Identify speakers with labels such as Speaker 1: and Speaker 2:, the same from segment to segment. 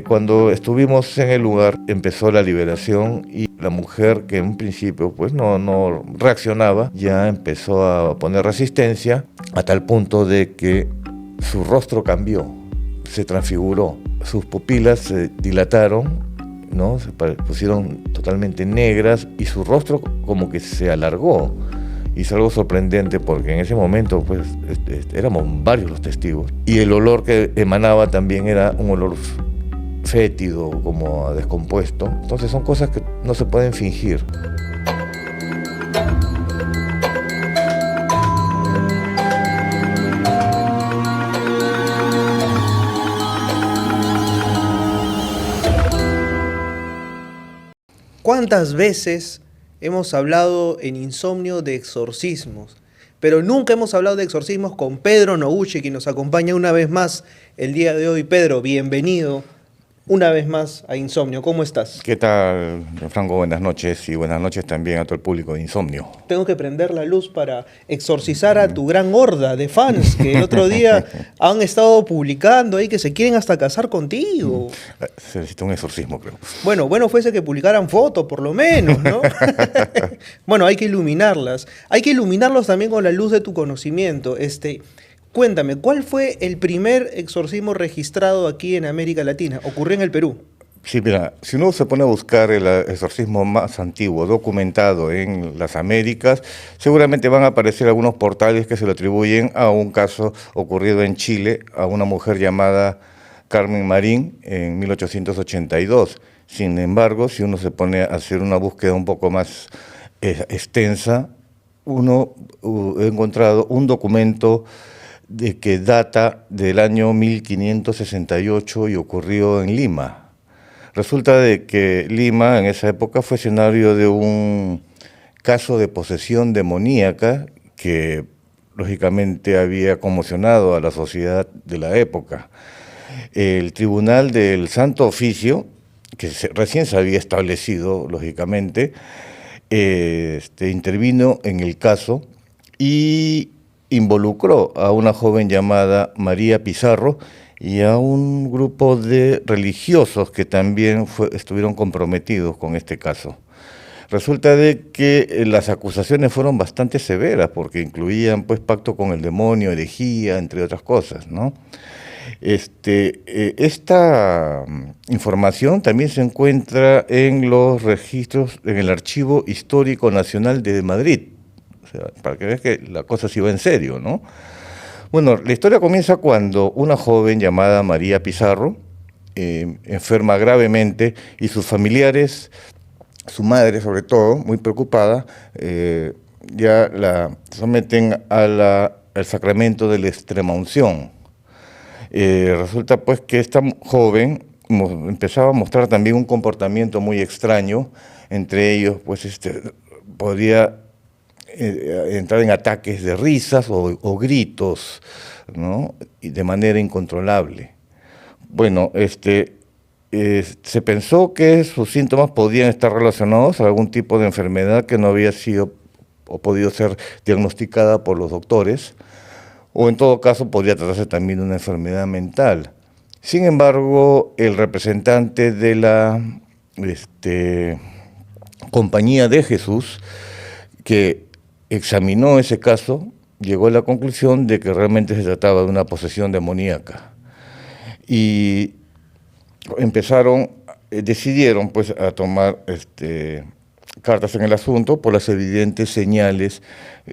Speaker 1: Cuando estuvimos en el lugar empezó la liberación y la mujer, que en un principio pues no reaccionaba, ya empezó a poner resistencia a tal punto de que su rostro cambió, se transfiguró, sus pupilas se dilataron, ¿no? Se pusieron totalmente negras y su rostro como que se alargó. Y es algo sorprendente porque en ese momento pues éramos varios los testigos y el olor que emanaba también era un olor fétido, como a descompuesto. Entonces son cosas que no se pueden fingir.
Speaker 2: ¿Cuántas veces hemos hablado en Insomnio de exorcismos? Pero nunca hemos hablado de exorcismos con Pedro Noguchi, quien nos acompaña una vez más el día de hoy. Pedro, bienvenido una vez más a Insomnio. ¿Cómo estás?
Speaker 1: ¿Qué tal, Franco? Buenas noches y buenas noches también a todo el público de Insomnio.
Speaker 2: Tengo que prender la luz para exorcizar a tu gran horda de fans que el otro día han estado publicando ahí que se quieren hasta casar contigo.
Speaker 1: Se necesita un exorcismo, creo.
Speaker 2: Bueno fuese que publicaran fotos, por lo menos, ¿no? Bueno, hay que iluminarlas. Hay que iluminarlos también con la luz de tu conocimiento. Cuéntame, ¿cuál fue el primer exorcismo registrado aquí en América Latina? Ocurrió en el Perú.
Speaker 1: Sí, mira, si uno se pone a buscar el exorcismo más antiguo documentado en las Américas, seguramente van a aparecer algunos portales que se lo atribuyen a un caso ocurrido en Chile a una mujer llamada Carmen Marín en 1882. Sin embargo, si uno se pone a hacer una búsqueda un poco más extensa, uno ha encontrado un documento de que data del año 1568 y ocurrió en Lima. Resulta de que Lima en esa época fue escenario de un caso de posesión demoníaca que lógicamente había conmocionado a la sociedad de la época. El Tribunal del Santo Oficio, que recién se había establecido lógicamente, intervino en el caso y involucró a una joven llamada María Pizarro y a un grupo de religiosos que también estuvieron comprometidos con este caso. Resulta de que las acusaciones fueron bastante severas porque incluían pues pacto con el demonio, herejía, entre otras cosas, ¿no? Esta información también se encuentra en los registros, en el Archivo Histórico Nacional de Madrid. O sea, para que veas que la cosa sí va en serio, ¿no? Bueno, la historia comienza cuando una joven llamada María Pizarro enferma gravemente y sus familiares, su madre sobre todo, muy preocupada, ya la someten al sacramento de la extremaunción. Resulta pues que esta joven empezaba a mostrar también un comportamiento muy extraño, entre ellos pues podría entrar en ataques de risas o gritos, ¿no? Y de manera incontrolable. Bueno, se pensó que sus síntomas podían estar relacionados a algún tipo de enfermedad que no había sido o podido ser diagnosticada por los doctores, o en todo caso podría tratarse también de una enfermedad mental. Sin embargo, el representante de la Compañía de Jesús, que examinó ese caso, llegó a la conclusión de que realmente se trataba de una posesión demoníaca. Y decidieron pues a tomar cartas en el asunto por las evidentes señales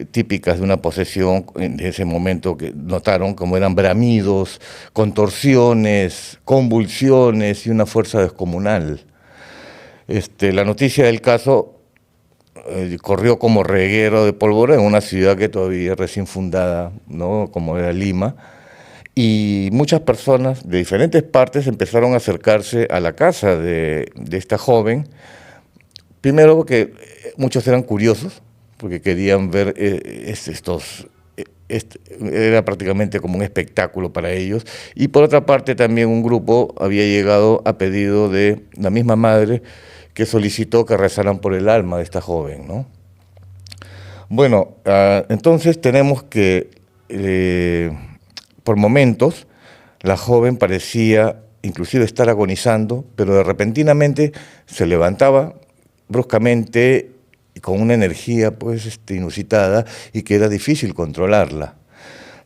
Speaker 1: típicas de una posesión en ese momento, que notaron como eran bramidos, contorsiones, convulsiones y una fuerza descomunal. La noticia del caso corrió como reguero de pólvora en una ciudad que todavía recién fundada, ¿no? Como era Lima, y muchas personas de diferentes partes empezaron a acercarse a la casa de esta joven. Primero porque muchos eran curiosos, porque querían ver era prácticamente como un espectáculo para ellos, y por otra parte también un grupo había llegado a pedido de la misma madre, que solicitó que rezaran por el alma de esta joven, ¿no? Bueno, entonces tenemos que por momentos la joven parecía inclusive estar agonizando, pero de repentinamente se levantaba bruscamente y con una energía pues inusitada y que era difícil controlarla.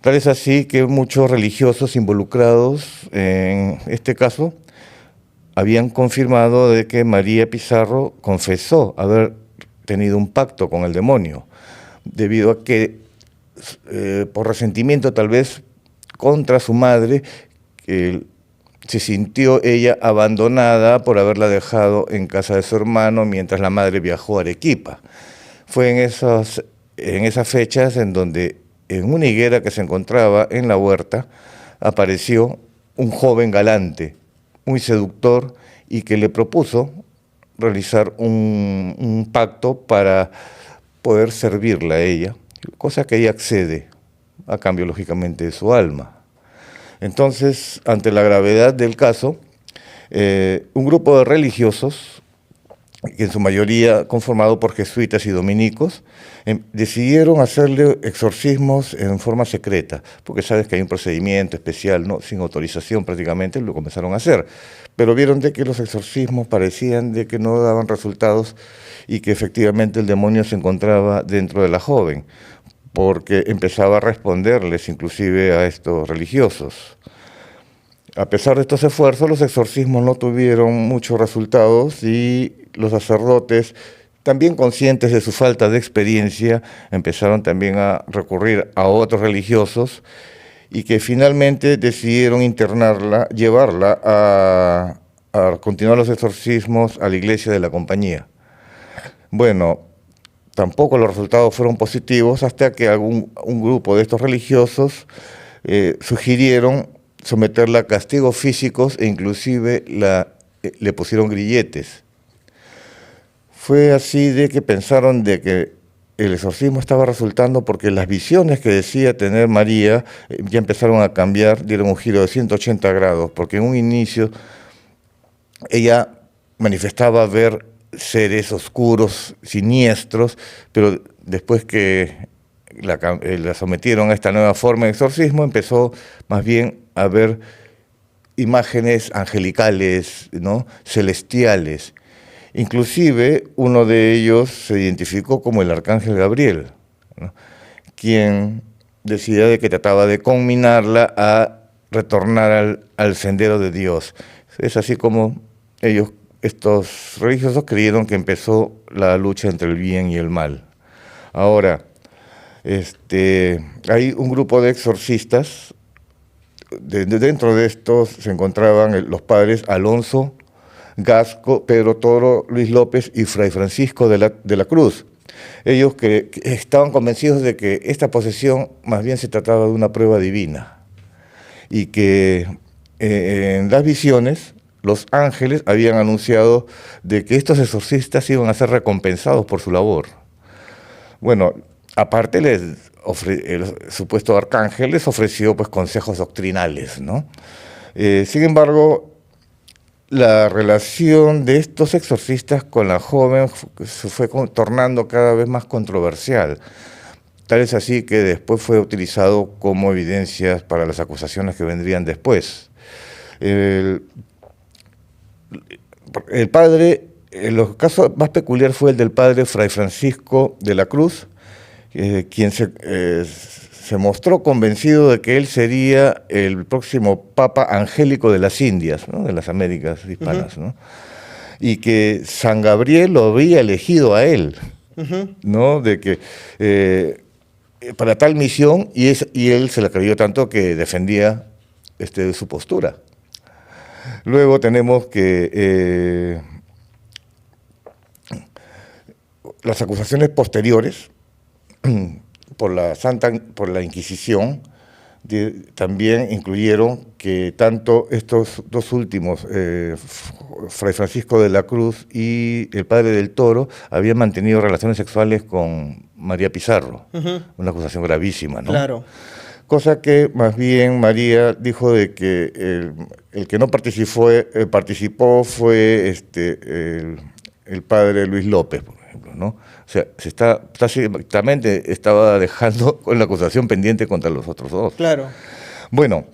Speaker 1: Tal es así que muchos religiosos involucrados en este caso habían confirmado de que María Pizarro confesó haber tenido un pacto con el demonio, debido a que, por resentimiento tal vez contra su madre, se sintió ella abandonada por haberla dejado en casa de su hermano mientras la madre viajó a Arequipa. Fue en esas fechas en donde en una higuera que se encontraba en la huerta apareció un joven galante, muy seductor, y que le propuso realizar un pacto para poder servirla a ella, cosa que ella accede, a cambio lógicamente de su alma. Entonces, ante la gravedad del caso, un grupo de religiosos, que en su mayoría conformado por jesuitas y dominicos, decidieron hacerle exorcismos en forma secreta, porque sabes que hay un procedimiento especial, ¿no? Sin autorización prácticamente, lo comenzaron a hacer. Pero vieron de que los exorcismos parecían de que no daban resultados y que efectivamente el demonio se encontraba dentro de la joven, porque empezaba a responderles inclusive a estos religiosos. A pesar de estos esfuerzos, los exorcismos no tuvieron muchos resultados y los sacerdotes, también conscientes de su falta de experiencia, empezaron también a recurrir a otros religiosos y que finalmente decidieron internarla, llevarla a continuar los exorcismos a la iglesia de la compañía. Bueno, tampoco los resultados fueron positivos hasta que un grupo de estos religiosos sugirieron someterla a castigos físicos e inclusive le pusieron grilletes. Fue así de que pensaron de que el exorcismo estaba resultando porque las visiones que decía tener María ya empezaron a cambiar, dieron un giro de 180 grados, porque en un inicio ella manifestaba ver seres oscuros, siniestros, pero después que la sometieron a esta nueva forma de exorcismo, empezó más bien a ver imágenes angelicales, ¿no? Celestiales. Inclusive uno de ellos se identificó como el arcángel Gabriel, ¿no? Quien decía de que trataba de conminarla a retornar al sendero de Dios. Es así como estos religiosos, creyeron que empezó la lucha entre el bien y el mal. Ahora, hay un grupo de exorcistas. Dentro de estos se encontraban los padres Alonso Gasco, Pedro Toro, Luis López y Fray Francisco de la Cruz. Ellos que estaban convencidos de que esta posesión más bien se trataba de una prueba divina y que en las visiones los ángeles habían anunciado de que estos exorcistas iban a ser recompensados por su labor. Bueno, aparte el supuesto arcángel les ofreció pues consejos doctrinales, ¿no? Sin embargo, la relación de estos exorcistas con la joven se fue tornando cada vez más controversial. Tal es así que después fue utilizado como evidencias para las acusaciones que vendrían después. El padre, el caso más peculiar fue el del padre Fray Francisco de la Cruz, quien se mostró convencido de que él sería el próximo Papa Angélico de las Indias, ¿no? De las Américas hispanas, ¿no? Y que San Gabriel lo había elegido a él, ¿no? De que para tal misión, y él se la creyó tanto que defendía su postura. Luego tenemos que las acusaciones posteriores por la Inquisición también incluyeron que tanto estos dos últimos, Fray Francisco de la Cruz y el padre del Toro, habían mantenido relaciones sexuales con María Pizarro, una acusación gravísima, ¿no?
Speaker 2: Claro.
Speaker 1: Cosa que más bien María dijo de que el que no participó fue el padre Luis López, por ejemplo, ¿no? O sea, tácitamente estaba dejando con la acusación pendiente contra los otros dos.
Speaker 2: Claro.
Speaker 1: Bueno,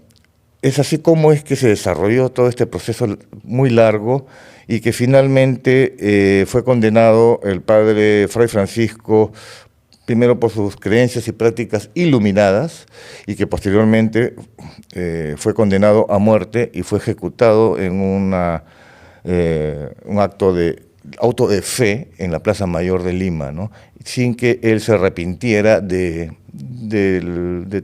Speaker 1: es así como es que se desarrolló todo este proceso muy largo y que finalmente fue condenado el padre Fray Francisco, primero por sus creencias y prácticas iluminadas, y que posteriormente fue condenado a muerte y fue ejecutado en un auto de fe en la Plaza Mayor de Lima, ¿no? Sin que él se arrepintiera de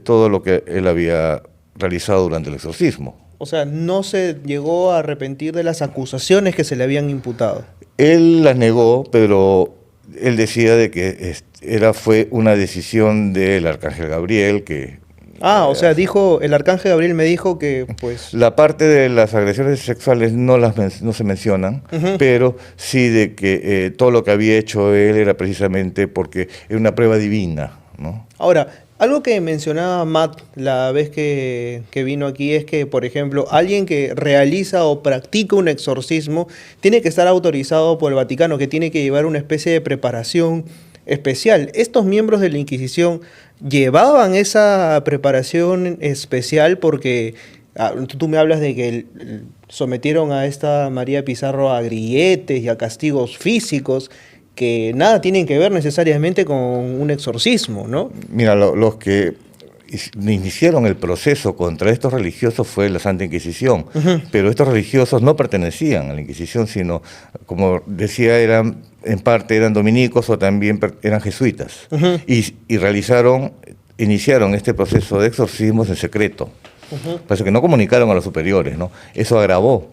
Speaker 1: todo lo que él había realizado durante el exorcismo.
Speaker 2: O sea, no se llegó a arrepentir de las acusaciones que se le habían imputado.
Speaker 1: Él las negó, pero él decía de que fue una decisión del arcángel Gabriel que...
Speaker 2: O sea, dijo, el arcángel Gabriel me dijo que, pues...
Speaker 1: La parte de las agresiones sexuales no se mencionan, pero sí de que todo lo que había hecho él era precisamente porque era una prueba divina, ¿no?
Speaker 2: Ahora, algo que mencionaba Matt la vez que vino aquí es que, por ejemplo, alguien que realiza o practica un exorcismo tiene que estar autorizado por el Vaticano, que tiene que llevar una especie de preparación especial. Estos miembros de la Inquisición llevaban esa preparación especial porque tú me hablas de que sometieron a esta María Pizarro a grilletes y a castigos físicos que nada tienen que ver necesariamente con un exorcismo, ¿no?
Speaker 1: Mira, los que iniciaron el proceso contra estos religiosos fue la Santa Inquisición, pero estos religiosos no pertenecían a la Inquisición, sino, como decía, en parte eran dominicos o también eran jesuitas, y iniciaron este proceso de exorcismos en secreto. Parece que no comunicaron a los superiores, ¿no? Eso agravó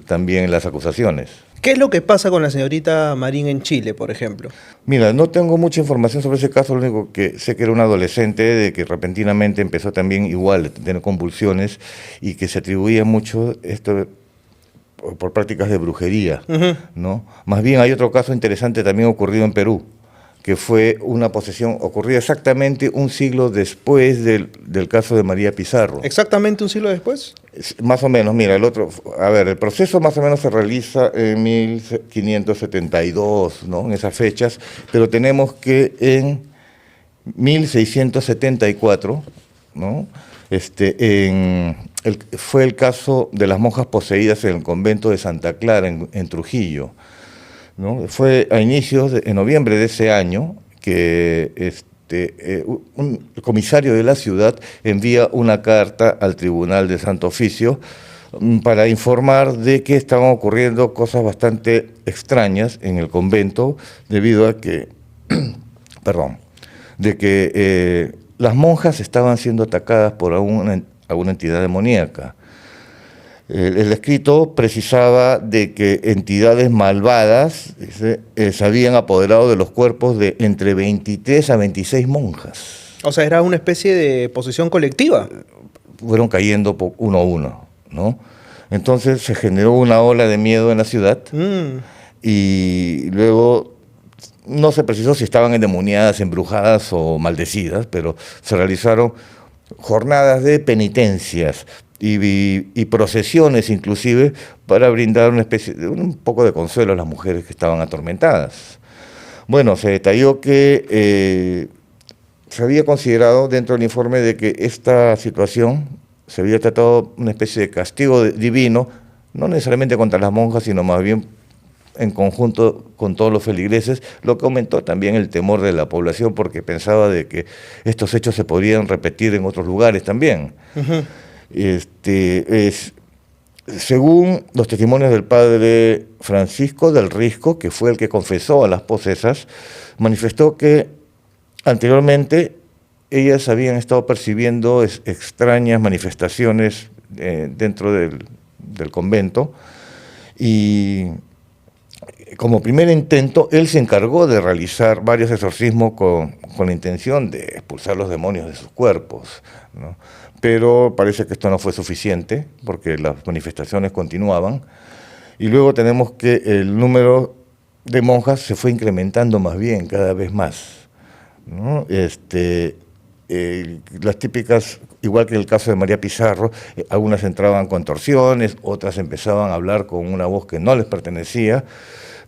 Speaker 1: también las acusaciones.
Speaker 2: ¿Qué es lo que pasa con la señorita Marín en Chile, por ejemplo?
Speaker 1: Mira, no tengo mucha información sobre ese caso, lo único que sé que era un adolescente de que repentinamente empezó también igual a tener convulsiones y que se atribuía mucho esto por prácticas de brujería, ¿no? Más bien hay otro caso interesante también ocurrido en Perú, que fue una posesión ocurrida exactamente un siglo después del caso de María Pizarro.
Speaker 2: ¿Exactamente un siglo después?
Speaker 1: Más o menos, mira, el proceso más o menos se realiza en 1572, ¿no? En esas fechas, pero tenemos que en 1674, ¿no? Fue el caso de las monjas poseídas en el convento de Santa Clara, en Trujillo, ¿no? Fue a inicios en noviembre de ese año que el comisario de la ciudad envía una carta al Tribunal de Santo Oficio para informar de que estaban ocurriendo cosas bastante extrañas en el convento debido a que, las monjas estaban siendo atacadas por alguna entidad demoníaca. El escrito precisaba de que entidades malvadas se habían apoderado de los cuerpos de entre 23 a 26 monjas.
Speaker 2: O sea, era una especie de posesión colectiva.
Speaker 1: Fueron cayendo uno a uno, ¿no? Entonces se generó una ola de miedo en la ciudad y luego no se precisó si estaban endemoniadas, embrujadas o maldecidas, pero se realizaron jornadas de penitencias y procesiones inclusive para brindar un poco de consuelo a las mujeres que estaban atormentadas. Bueno, se detalló que se había considerado dentro del informe de que esta situación se había tratado una especie de castigo divino, no necesariamente contra las monjas, sino más bien en conjunto con todos los feligreses, lo que aumentó también el temor de la población porque pensaba de que estos hechos se podrían repetir en otros lugares también. Según los testimonios del padre Francisco del Risco, que fue el que confesó a las posesas, manifestó que anteriormente ellas habían estado percibiendo extrañas manifestaciones dentro del convento y como primer intento él se encargó de realizar varios exorcismos con la intención de expulsar los demonios de sus cuerpos, ¿no? Pero parece que esto no fue suficiente porque las manifestaciones continuaban y luego tenemos que el número de monjas se fue incrementando más bien cada vez más, ¿no? Las típicas, igual que en el caso de María Pizarro, algunas entraban con torsiones, otras empezaban a hablar con una voz que no les pertenecía,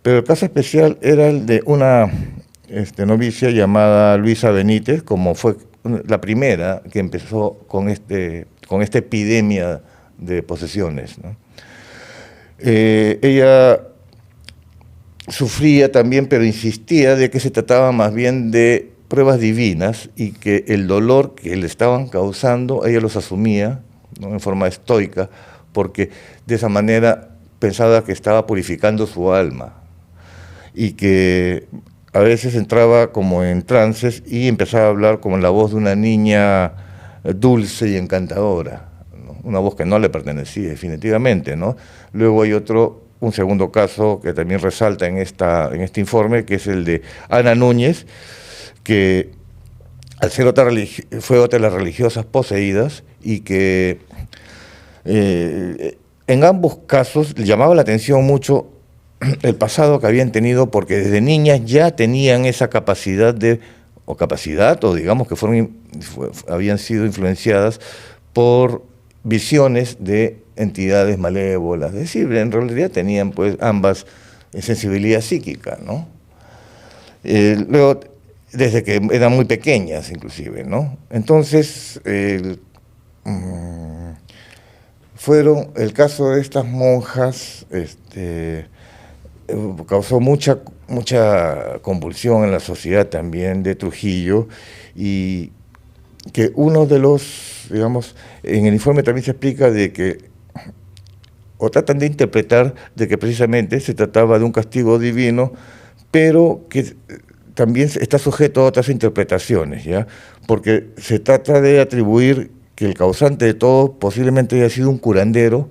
Speaker 1: pero el caso especial era el de una novicia llamada Luisa Benítez, como fue la primera que empezó con este con esta epidemia de posesiones, ¿no? Ella sufría también, pero insistía de que se trataba más bien de pruebas divinas y que el dolor que le estaban causando, ella los asumía, ¿no?, en forma estoica, porque de esa manera pensaba que estaba purificando su alma y que a veces entraba como en trances y empezaba a hablar como en la voz de una niña dulce y encantadora, ¿no?, una voz que no le pertenecía definitivamente, ¿no? Luego hay un segundo caso que también resalta en este informe, que es el de Ana Núñez, que al ser fue otra de las religiosas poseídas y que en ambos casos llamaba la atención mucho el pasado que habían tenido, porque desde niñas ya tenían esa capacidad o digamos que habían sido influenciadas por visiones de entidades malévolas, es decir, en realidad tenían pues ambas sensibilidad psíquica, ¿no? Luego, desde que eran muy pequeñas inclusive, ¿no? Entonces, fueron, el caso de estas monjas, causó mucha convulsión en la sociedad también de Trujillo, y que uno de los, digamos, en el informe también se explica de que, o tratan de interpretar de que precisamente se trataba de un castigo divino, pero que también está sujeto a otras interpretaciones, ¿ya? Porque se trata de atribuir que el causante de todo posiblemente haya sido un curandero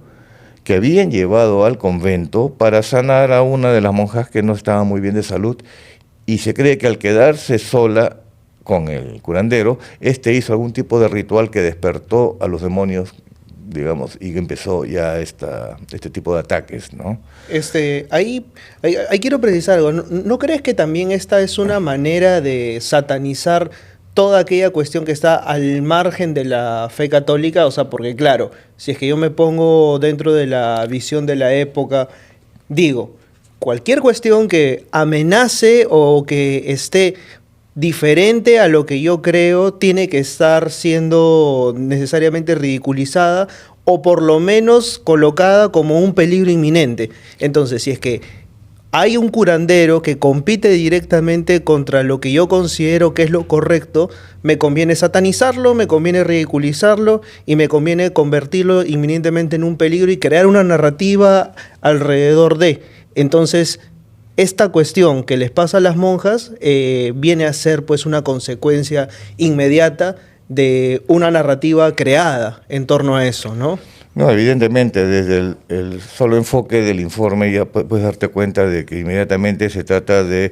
Speaker 1: que habían llevado al convento para sanar a una de las monjas que no estaba muy bien de salud, y se cree que al quedarse sola con el curandero, hizo algún tipo de ritual que despertó a los demonios, digamos, y empezó ya este tipo de ataques, ¿no?
Speaker 2: Ahí quiero precisar algo. ¿No crees que también esta es una manera de satanizar toda aquella cuestión que está al margen de la fe católica? O sea, porque claro, si es que yo me pongo dentro de la visión de la época, digo, cualquier cuestión que amenace o que esté diferente a lo que yo creo tiene que estar siendo necesariamente ridiculizada o por lo menos colocada como un peligro inminente. Entonces, si es que hay un curandero que compite directamente contra lo que yo considero que es lo correcto, me conviene satanizarlo, me conviene ridiculizarlo y me conviene convertirlo inminentemente en un peligro y crear una narrativa alrededor de. Entonces, esta cuestión que les pasa a las monjas viene a ser pues una consecuencia inmediata de una narrativa creada en torno a eso, ¿no?
Speaker 1: No, evidentemente, desde el solo enfoque del informe ya puedes darte cuenta de que inmediatamente se trata de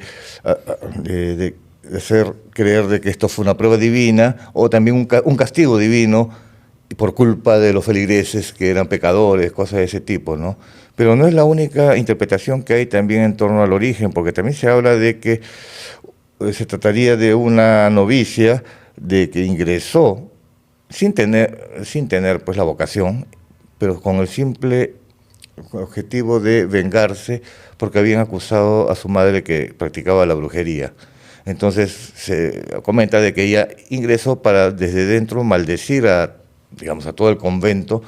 Speaker 1: hacer creer de que esto fue una prueba divina o también un castigo divino por culpa de los feligreses que eran pecadores, cosas de ese tipo, ¿no? Pero no es la única interpretación que hay también en torno al origen, porque también se habla de que se trataría de una novicia de que ingresó sin tener pues la vocación, pero con el simple objetivo de vengarse porque habían acusado a su madre que practicaba la brujería. Entonces se comenta de que ella ingresó para desde dentro maldecir a todo el convento,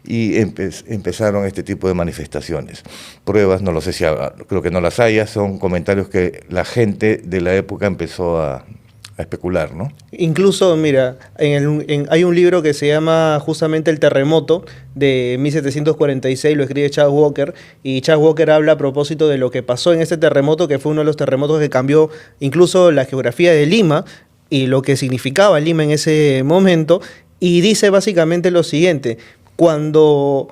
Speaker 1: y empezaron este tipo de manifestaciones. Pruebas, no lo sé si creo que no las haya, son comentarios que la gente de la época empezó a especular, ¿no?
Speaker 2: Incluso, mira, hay un libro que se llama justamente El terremoto, de 1746, lo escribe Charles Walker, y Charles Walker habla a propósito de lo que pasó en este terremoto, que fue uno de los terremotos que cambió incluso la geografía de Lima y lo que significaba Lima en ese momento, y dice básicamente lo siguiente: cuando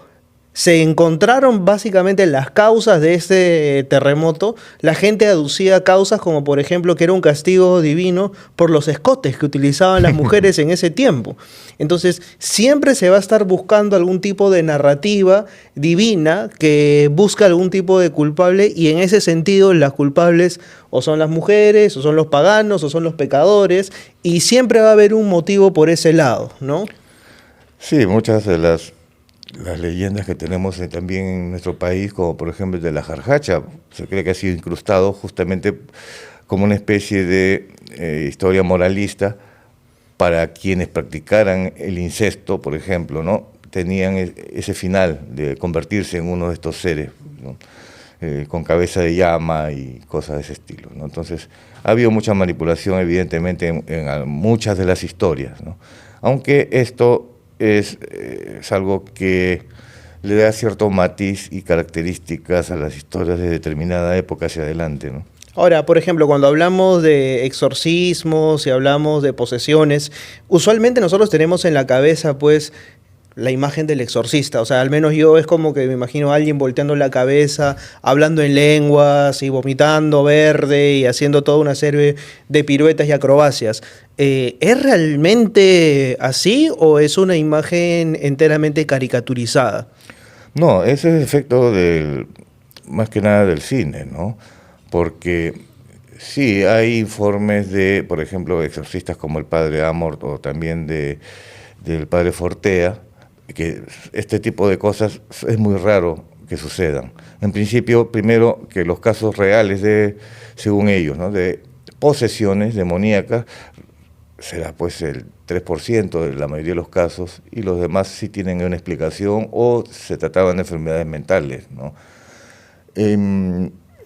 Speaker 2: se encontraron básicamente las causas de este terremoto, la gente aducía causas como, por ejemplo, que era un castigo divino por los escotes que utilizaban las mujeres en ese tiempo. Entonces, siempre se va a estar buscando algún tipo de narrativa divina que busca algún tipo de culpable, y en ese sentido las culpables o son las mujeres, o son los paganos, o son los pecadores, y siempre va a haber un motivo por ese lado, ¿no?
Speaker 1: Sí, muchas de las leyendas que tenemos también en nuestro país, como por ejemplo el de la jarjacha, se cree que ha sido incrustado justamente como una especie de historia moralista para quienes practicaran el incesto, por ejemplo, ¿no? Tenían ese final de convertirse en uno de estos seres, ¿no? Con cabeza de llama y cosas de ese estilo, ¿no? Entonces, ha habido mucha manipulación, evidentemente, en muchas de las historias, ¿no? Aunque esto es algo que le da cierto matiz y características a las historias de determinada época hacia adelante, ¿no?
Speaker 2: Ahora, por ejemplo, cuando hablamos de exorcismos y hablamos de posesiones, usualmente nosotros tenemos en la cabeza, pues, la imagen del exorcista. O sea, al menos yo es como que me imagino a alguien volteando la cabeza, hablando en lenguas y vomitando verde y haciendo toda una serie de piruetas y acrobacias. ¿Es realmente así o es una imagen enteramente caricaturizada?
Speaker 1: No, ese es efecto más que nada del cine, ¿no? Porque sí, hay informes de, por ejemplo, exorcistas como el padre Amort o también del padre Fortea, que este tipo de cosas es muy raro que sucedan. En principio, primero, que los casos reales según ellos, ¿no? De posesiones demoníacas, será pues el 3% de la mayoría de los casos, y los demás sí tienen una explicación o se trataban de enfermedades mentales, ¿no?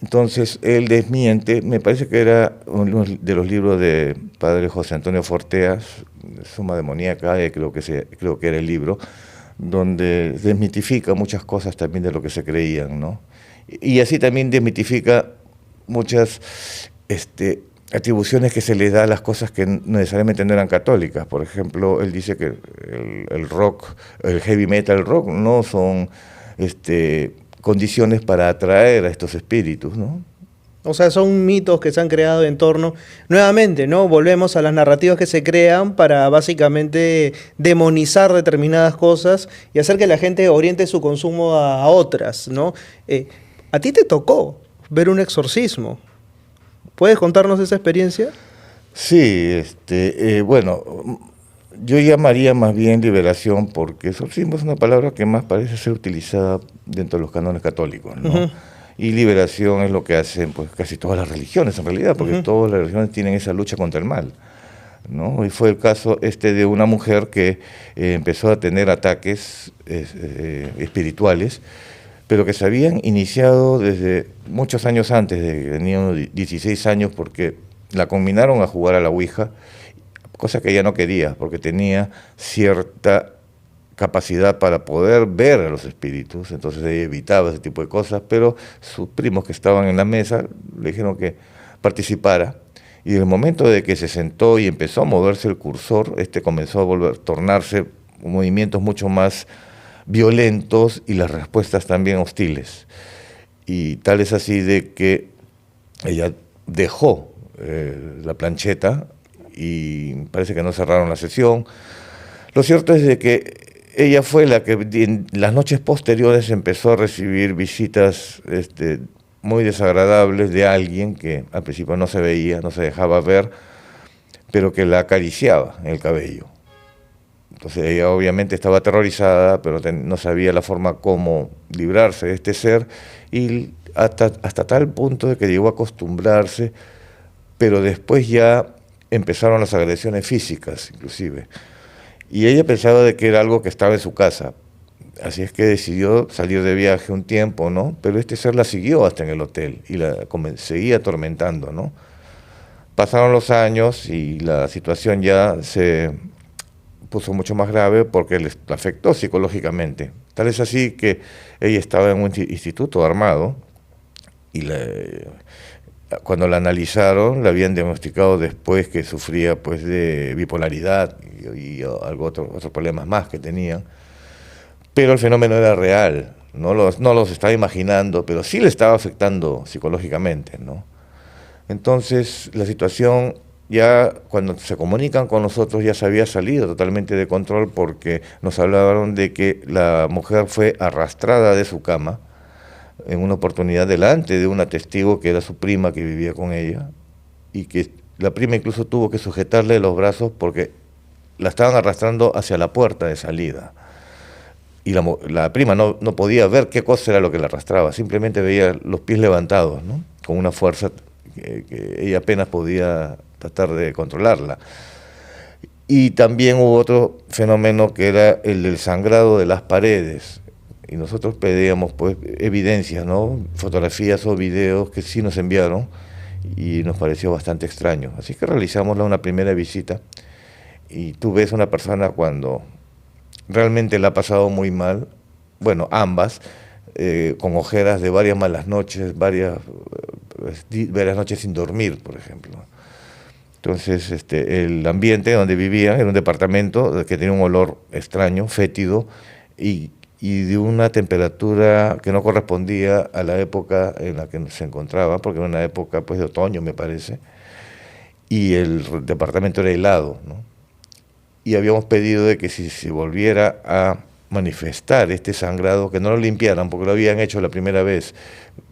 Speaker 1: Entonces él desmiente, me parece que era uno de los libros de padre José Antonio Forteas, Suma Demoníaca, creo que era el libro, donde desmitifica muchas cosas también de lo que se creían, ¿no? Y así también desmitifica muchas atribuciones que se le da a las cosas que necesariamente no eran católicas. Por ejemplo, él dice que el rock, el heavy metal rock, no son condiciones para atraer a estos espíritus, ¿no?
Speaker 2: O sea, son mitos que se han creado en torno, nuevamente, ¿no? Volvemos a las narrativas que se crean para básicamente demonizar determinadas cosas y hacer que la gente oriente su consumo a otras, ¿no? ¿A ti te tocó ver un exorcismo? ¿Puedes contarnos esa experiencia?
Speaker 1: Sí, bueno, yo llamaría más bien liberación, porque exorcismo es una palabra que más parece ser utilizada dentro de los cánones católicos, ¿no? Uh-huh. Y liberación es lo que hacen pues casi todas las religiones en realidad, porque uh-huh. Todas las religiones tienen esa lucha contra el mal, ¿no? Y fue el caso de una mujer que empezó a tener ataques espirituales, pero que se habían iniciado desde muchos años antes, de que tenía unos 16 años, porque la combinaron a jugar a la Ouija, cosa que ella no quería, porque tenía cierta capacidad para poder ver a los espíritus, entonces ella evitaba ese tipo de cosas, pero sus primos que estaban en la mesa le dijeron que participara, y en el momento de que se sentó y empezó a moverse el cursor, comenzó a tornarse movimientos mucho más violentos y las respuestas también hostiles. Y tal es así de que ella dejó la plancheta y parece que no cerraron la sesión. Lo cierto es de que ella fue la que en las noches posteriores empezó a recibir visitas muy desagradables de alguien que al principio no se veía, no se dejaba ver, pero que la acariciaba en el cabello. Entonces ella obviamente estaba aterrorizada, pero no sabía la forma cómo librarse de este ser, y hasta tal punto de que llegó a acostumbrarse, pero después ya empezaron las agresiones físicas, inclusive. Y ella pensaba de que era algo que estaba en su casa, así es que decidió salir de viaje un tiempo, ¿no? Pero este ser la siguió hasta en el hotel y la seguía atormentando, ¿no? Pasaron los años y la situación ya se puso mucho más grave porque le afectó psicológicamente. Tal es así que ella estaba en un instituto armado y cuando la analizaron, la habían diagnosticado después que sufría pues de bipolaridad y otros problemas más que tenían, pero el fenómeno era real, no los estaba imaginando, pero sí le estaba afectando psicológicamente, ¿no? Entonces la situación ya cuando se comunican con nosotros ya se había salido totalmente de control, porque nos hablaron de que la mujer fue arrastrada de su cama en una oportunidad delante de una testigo que era su prima que vivía con ella, y que la prima incluso tuvo que sujetarle los brazos porque la estaban arrastrando hacia la puerta de salida. Y la prima no podía ver qué cosa era lo que la arrastraba, simplemente veía los pies levantados, ¿no? Con una fuerza que ella apenas podía tratar de controlarla. Y también hubo otro fenómeno que era el del sangrado de las paredes. Y nosotros pedíamos pues evidencias, ¿no? Fotografías o videos que sí nos enviaron y nos pareció bastante extraño. Así que realizamos una primera visita y tú ves a una persona cuando realmente la ha pasado muy mal, bueno, ambas, con ojeras de varias malas noches, varias noches sin dormir, por ejemplo. Entonces, el ambiente donde vivían era un departamento que tenía un olor extraño, fétido, y de una temperatura que no correspondía a la época en la que se encontraba, porque era una época pues de otoño, me parece, y el departamento era helado, ¿no? Y habíamos pedido de que si se volviera a manifestar este sangrado, que no lo limpiaran, porque lo habían hecho la primera vez,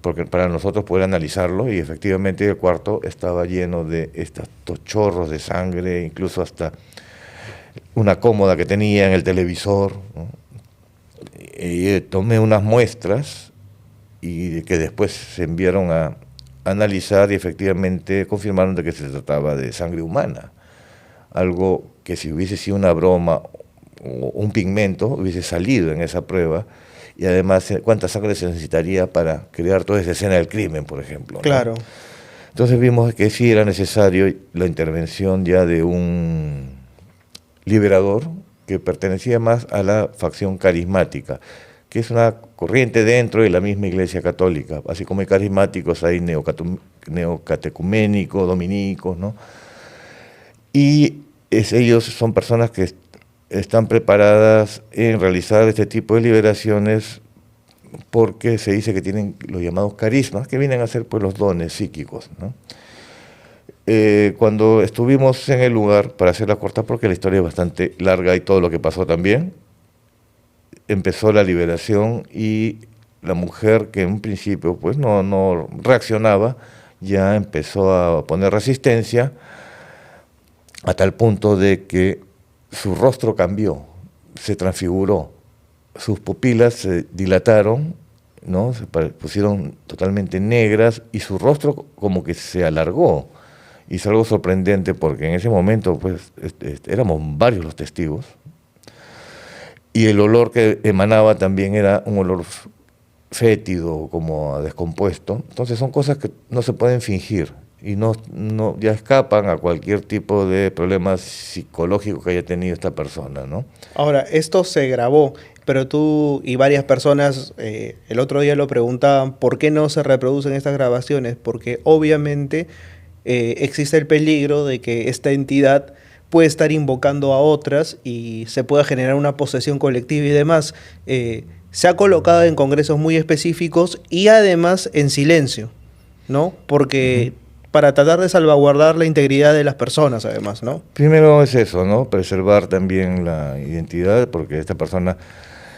Speaker 1: porque para nosotros poder analizarlo, y efectivamente el cuarto estaba lleno de estos chorros de sangre, incluso hasta una cómoda que tenía en el televisor, ¿no? Y tomé unas muestras y que después se enviaron a analizar y efectivamente confirmaron de que se trataba de sangre humana, algo que si hubiese sido una broma o un pigmento hubiese salido en esa prueba, y además cuánta sangre se necesitaría para crear toda esa escena del crimen, por ejemplo, ¿no?
Speaker 2: Claro.
Speaker 1: Entonces vimos que sí era necesario la intervención ya de un liberador que pertenecía más a la facción carismática, que es una corriente dentro de la misma Iglesia Católica. Así como hay carismáticos, hay neocatecuménicos, dominicos, ¿no? Y ellos son personas que están preparadas en realizar este tipo de liberaciones porque se dice que tienen los llamados carismas, que vienen a ser pues los dones psíquicos, ¿no? Cuando estuvimos en el lugar, para hacerla corta porque la historia es bastante larga y todo lo que pasó también, empezó la liberación y la mujer que en un principio pues no reaccionaba, ya empezó a poner resistencia a tal punto de que su rostro cambió, se transfiguró, sus pupilas se dilataron, ¿no? Se pusieron totalmente negras y su rostro como que se alargó. Y es algo sorprendente porque en ese momento pues éramos varios los testigos y el olor que emanaba también era un olor fétido, como a descompuesto. Entonces son cosas que no se pueden fingir y ya escapan a cualquier tipo de problema psicológico que haya tenido esta persona, ¿no?
Speaker 2: Ahora, esto se grabó, pero tú y varias personas el otro día lo preguntaban, ¿por qué no se reproducen estas grabaciones? Porque obviamente existe el peligro de que esta entidad puede estar invocando a otras y se pueda generar una posesión colectiva y demás. Se ha colocado en congresos muy específicos y además en silencio, ¿no? Porque para tratar de salvaguardar la integridad de las personas, además, ¿no?
Speaker 1: Primero es eso, ¿no? Preservar también la identidad, porque esta persona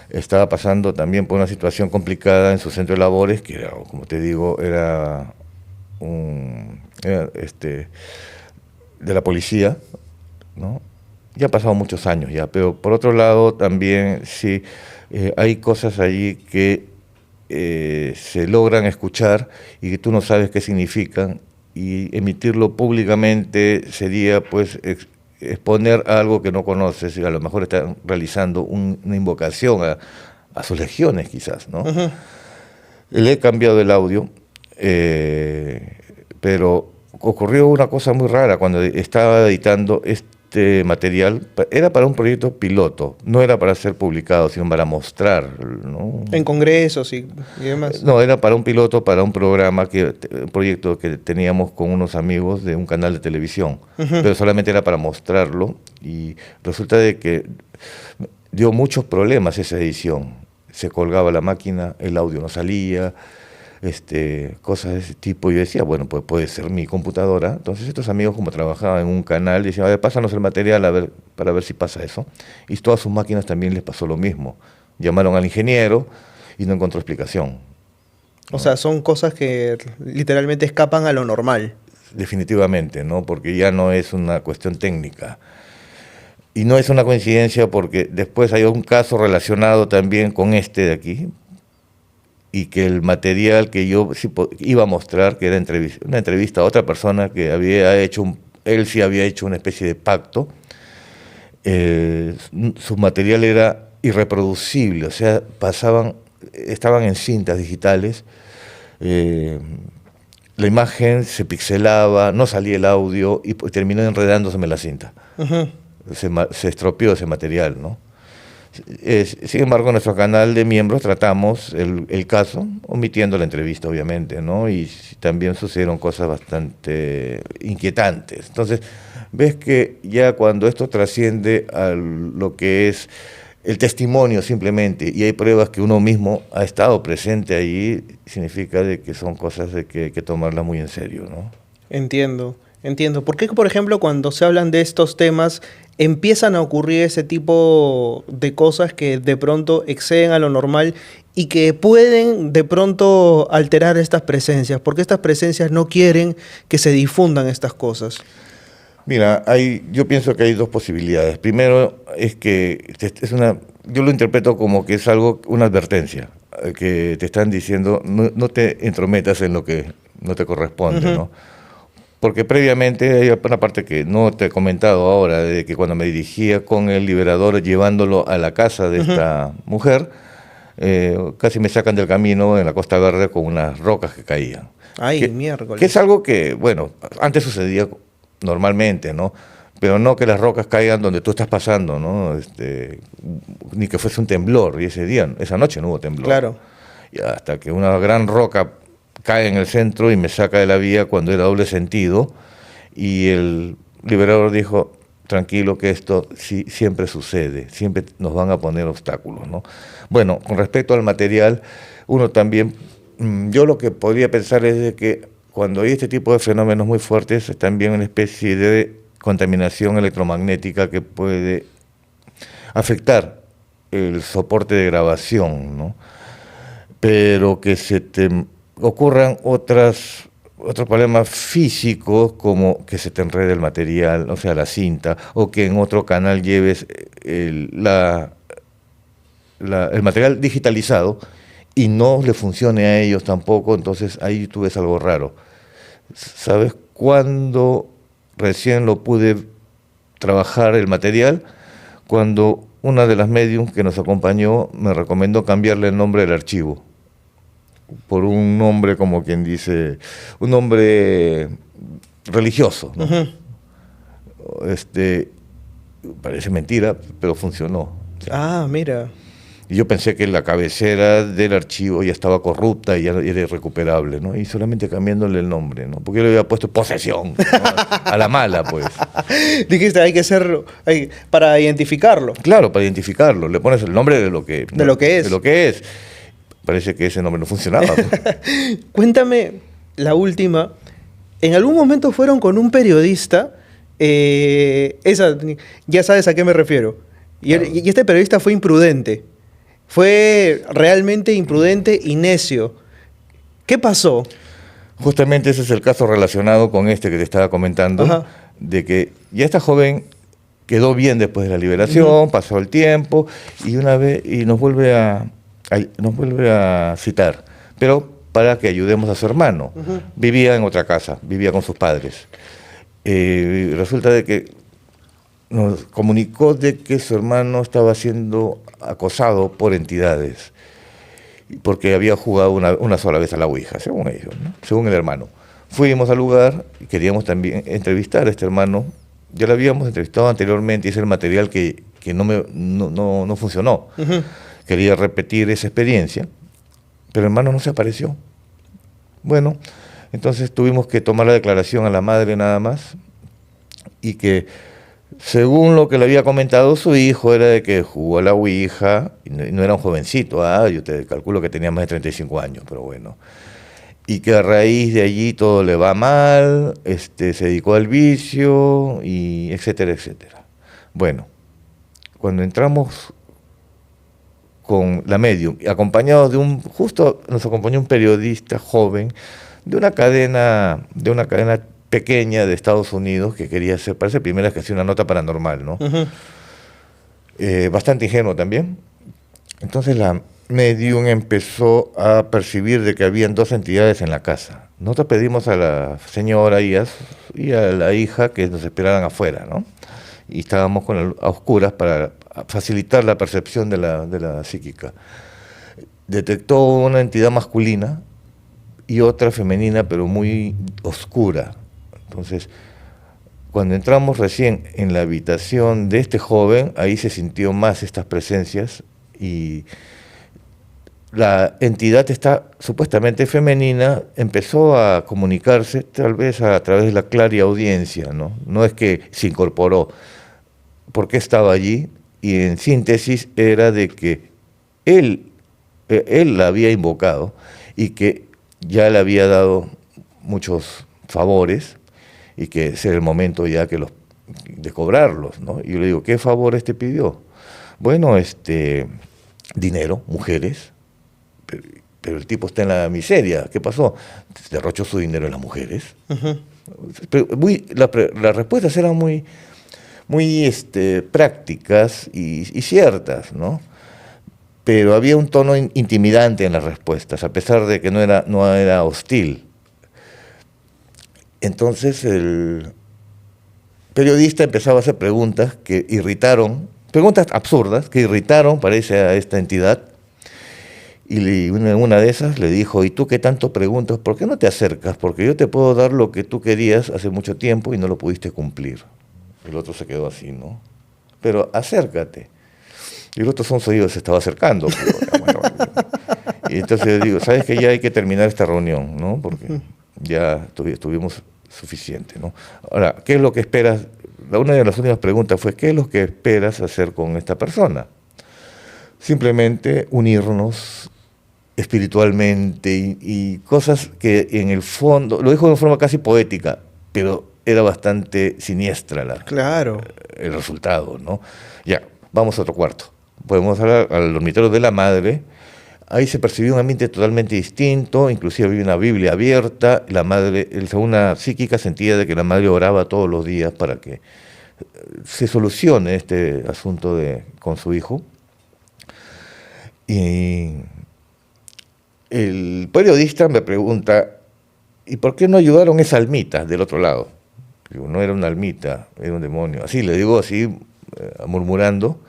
Speaker 1: estaba pasando también por una situación complicada en su centro de labores, que era, como te digo, era de la policía, ¿no? Ya han pasado muchos años ya, pero por otro lado también sí hay cosas allí que se logran escuchar y que tú no sabes qué significan, y emitirlo públicamente sería pues exponer algo que no conoces, y a lo mejor están realizando una invocación a sus legiones quizás, ¿no? Uh-huh. Le he cambiado el audio, pero ocurrió una cosa muy rara cuando estaba editando este material. Era para un proyecto piloto, no era para ser publicado, sino para mostrar, ¿no?
Speaker 2: En congresos y demás.
Speaker 1: No, era para un piloto, para un programa, un proyecto que teníamos con unos amigos de un canal de televisión, pero solamente era para mostrarlo, y resulta de que dio muchos problemas esa edición. Se colgaba la máquina, el audio no salía, cosas de ese tipo. Y yo decía, bueno, pues puede ser mi computadora. Entonces estos amigos, como trabajaban en un canal, decían, a ver, pásanos el material para ver si pasa eso. Y todas sus máquinas también les pasó lo mismo. Llamaron al ingeniero y no encontró explicación, ¿no?
Speaker 2: O sea, son cosas que literalmente escapan a lo normal.
Speaker 1: Definitivamente, ¿no? Porque ya no es una cuestión técnica. Y no es una coincidencia porque después hay un caso relacionado también con este de aquí, y que el material que yo iba a mostrar, que era una entrevista a otra persona que había hecho, él sí había hecho una especie de pacto, su material era irreproducible, o sea, estaban en cintas digitales, la imagen se pixelaba, no salía el audio y pues, terminó enredándoseme la cinta.
Speaker 2: Ujú.
Speaker 1: Se estropeó ese material, ¿no? Sin embargo, en nuestro canal de miembros tratamos el caso, omitiendo la entrevista, obviamente, ¿no? Y también sucedieron cosas bastante inquietantes. Entonces, ves que ya cuando esto trasciende a lo que es el testimonio simplemente, y hay pruebas que uno mismo ha estado presente ahí, significa de que son cosas de que hay que tomarlas muy en serio, ¿no?
Speaker 2: Entiendo, entiendo. ¿Por qué, por ejemplo, cuando se hablan de estos temas, empiezan a ocurrir ese tipo de cosas que de pronto exceden a lo normal y que pueden de pronto alterar estas presencias? ¿Por qué estas presencias no quieren que se difundan estas cosas?
Speaker 1: Mira, yo pienso que hay dos posibilidades. Primero es que yo lo interpreto como que es una advertencia, que te están diciendo no te entrometas en lo que no te corresponde,
Speaker 2: Ujú.
Speaker 1: ¿no? Porque previamente hay una parte que no te he comentado ahora, de que cuando me dirigía con el liberador llevándolo a la casa de
Speaker 2: Ujú.
Speaker 1: esta mujer, casi me sacan del camino en la Costa Verde con unas rocas que caían.
Speaker 2: Ay,
Speaker 1: Que es
Speaker 2: miércoles.
Speaker 1: algo que, bueno, antes sucedía normalmente, ¿no? Pero no que las rocas caigan donde tú estás pasando, ¿no? Ni que fuese un temblor, y esa noche no hubo temblor.
Speaker 2: Claro.
Speaker 1: Y hasta que una gran roca cae en el centro y me saca de la vía cuando era doble sentido, y el liberador dijo, tranquilo que esto sí, siempre sucede, siempre nos van a poner obstáculos, ¿no? Bueno, con respecto al material, uno también, yo lo que podría pensar es de que cuando hay este tipo de fenómenos muy fuertes, es también una especie de contaminación electromagnética que puede afectar el soporte de grabación, ¿no? Pero que se te ocurran otros problemas físicos, como que se te enrede el material, o sea, la cinta, o que en otro canal lleves el material digitalizado y no le funcione a ellos tampoco, entonces ahí tú ves algo raro. ¿Sabes cuándo recién lo pude trabajar el material? Cuando una de las mediums que nos acompañó me recomendó cambiarle el nombre del archivo por un nombre, como quien dice, un nombre religioso, ¿no?
Speaker 2: Ujú.
Speaker 1: Parece mentira, pero funcionó.
Speaker 2: Ah, mira.
Speaker 1: Y yo pensé que la cabecera del archivo ya estaba corrupta y ya era irrecuperable, ¿no? Y solamente cambiándole el nombre, ¿no? Porque yo le había puesto posesión, ¿no? A la mala, pues.
Speaker 2: Dijiste, hay que ser, para identificarlo,
Speaker 1: Claro, para identificarlo, le pones el nombre de lo que,
Speaker 2: de lo que es.
Speaker 1: de lo que es. Parece que ese nombre no funcionaba, pues.
Speaker 2: Cuéntame la última. ¿En algún momento fueron con un periodista? Ya sabes a qué me refiero.
Speaker 1: Claro.
Speaker 2: Y este periodista fue imprudente. Fue realmente imprudente y necio. ¿Qué pasó?
Speaker 1: Justamente ese es el caso relacionado con este que te estaba comentando,
Speaker 2: Ajá.
Speaker 1: de que ya esta joven quedó bien después de la liberación, pasó el tiempo y una vez y nos vuelve a citar, pero para que ayudemos a su hermano. Vivía en otra casa, vivía con sus padres. Resulta de que nos comunicó de que su hermano estaba siendo acosado por entidades, porque había jugado una sola vez a la Ouija, según ellos, ¿no? Según el hermano. Fuimos al lugar y queríamos también entrevistar a este hermano. Ya lo habíamos entrevistado anteriormente y es el material que no funcionó.
Speaker 2: Ujú.
Speaker 1: Quería repetir esa experiencia, pero el hermano no se apareció. Bueno, entonces tuvimos que tomar la declaración a la madre nada más, y que según lo que le había comentado su hijo era de que jugó a la Ouija, y no era un jovencito, yo te calculo que tenía más de 35 años, pero bueno, y que a raíz de allí todo le va mal, se dedicó al vicio, y etcétera, etcétera. Bueno, cuando entramos con la medium, acompañados justo nos acompañó un periodista joven de una cadena pequeña de Estados Unidos que quería hacer, parece primera vez que hacía una nota paranormal, ¿no?
Speaker 2: Ujú.
Speaker 1: Bastante ingenuo también. Entonces la medium empezó a percibir de que habían dos entidades en la casa. Nosotros pedimos a la señora y a la hija que nos esperaran afuera, ¿no? y estábamos a oscuras para facilitar la percepción de la psíquica. Detectó una entidad masculina y otra femenina, pero muy oscura. Entonces, cuando entramos recién en la habitación de este joven, ahí se sintió más estas presencias y la entidad está supuestamente femenina, empezó a comunicarse tal vez a través de la clariaudiencia, ¿no? No es que se incorporó, porque estaba allí, y en síntesis era de que él la había invocado y que ya le había dado muchos favores y que ese era el momento ya de cobrarlos, ¿no? Y yo le digo, ¿qué favores te pidió? Bueno, dinero, mujeres, pero el tipo está en la miseria. ¿Qué pasó? Derrochó su dinero en las mujeres.
Speaker 2: Ujú.
Speaker 1: Pero las respuestas eran muy prácticas y ciertas, ¿no? Pero había un tono intimidante en las respuestas, a pesar de que no era hostil. Entonces el periodista empezaba a hacer preguntas que irritaron, preguntas absurdas, que irritaron, parece, a esta entidad. Y una de esas le dijo, ¿y tú qué tanto preguntas? ¿Por qué no te acercas? Porque yo te puedo dar lo que tú querías hace mucho tiempo y no lo pudiste cumplir. El otro se quedó así, ¿no? Pero acércate. Y el otro sonso se estaba acercando. Y entonces yo digo, ¿sabes qué? Ya hay que terminar esta reunión, ¿no? Porque ya tuvimos suficiente, ¿no? Ahora, ¿qué es lo que esperas? Una de las últimas preguntas fue, ¿qué es lo que esperas hacer con esta persona? Simplemente unirnos espiritualmente y cosas que en el fondo, lo dijo de forma casi poética, pero era bastante siniestra
Speaker 2: Claro.
Speaker 1: el resultado, ¿no? Ya, vamos a otro cuarto. Podemos hablar al dormitorio de la madre. Ahí se percibió un ambiente totalmente distinto, inclusive había una Biblia abierta. La madre, una psíquica sentía de que la madre oraba todos los días para que se solucione este asunto con su hijo. Y el periodista me pregunta, ¿y por qué no ayudaron esa almita del otro lado? Digo, no era una almita, era un demonio. Así, le digo así, murmurando,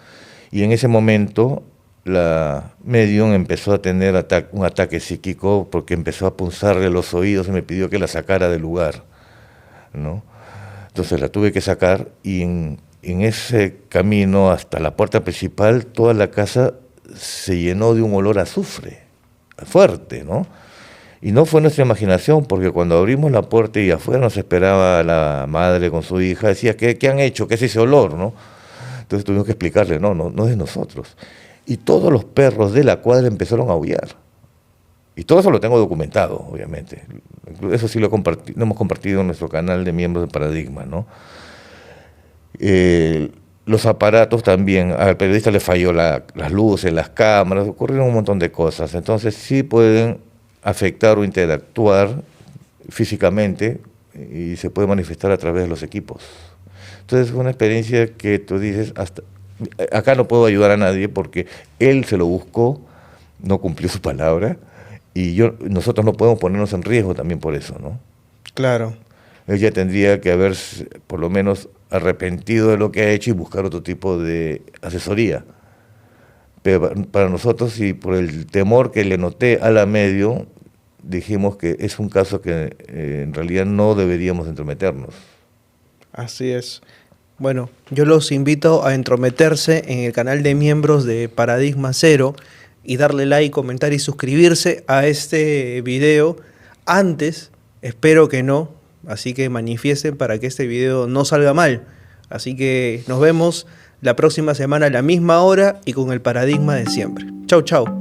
Speaker 1: y en ese momento la medium empezó a tener un ataque psíquico porque empezó a punzarle los oídos y me pidió que la sacara del lugar, ¿no? Entonces la tuve que sacar y en ese camino hasta la puerta principal, toda la casa se llenó de un olor a azufre, fuerte, ¿no? Y no fue nuestra imaginación, porque cuando abrimos la puerta y afuera nos esperaba la madre con su hija, decía, ¿qué han hecho? ¿Qué es ese olor, no? Entonces tuvimos que explicarle, no es de nosotros. Y todos los perros de la cuadra empezaron a aullar. Y todo eso lo tengo documentado, obviamente. Eso sí lo hemos compartido en nuestro canal de miembros de Paradigma, ¿no? Los aparatos también, al periodista le falló las luces, las cámaras, ocurrieron un montón de cosas. Entonces sí pueden afectar o interactuar físicamente y se puede manifestar a través de los equipos. Entonces es una experiencia que tú dices, acá no puedo ayudar a nadie porque él se lo buscó, no cumplió su palabra y nosotros no podemos ponernos en riesgo también por eso, ¿no?
Speaker 2: Claro.
Speaker 1: Ella tendría que haberse por lo menos arrepentido de lo que ha hecho y buscar otro tipo de asesoría. Pero para nosotros, y por el temor que le noté a la medio, dijimos que es un caso que en realidad no deberíamos entrometernos.
Speaker 2: Así es. Bueno, yo los invito a entrometerse en el canal de miembros de Paradigma Cero y darle like, comentar y suscribirse a este video antes, espero que no, así que manifiesten para que este video no salga mal. Así que nos vemos la próxima semana a la misma hora y con el paradigma de siempre. Chau, chau.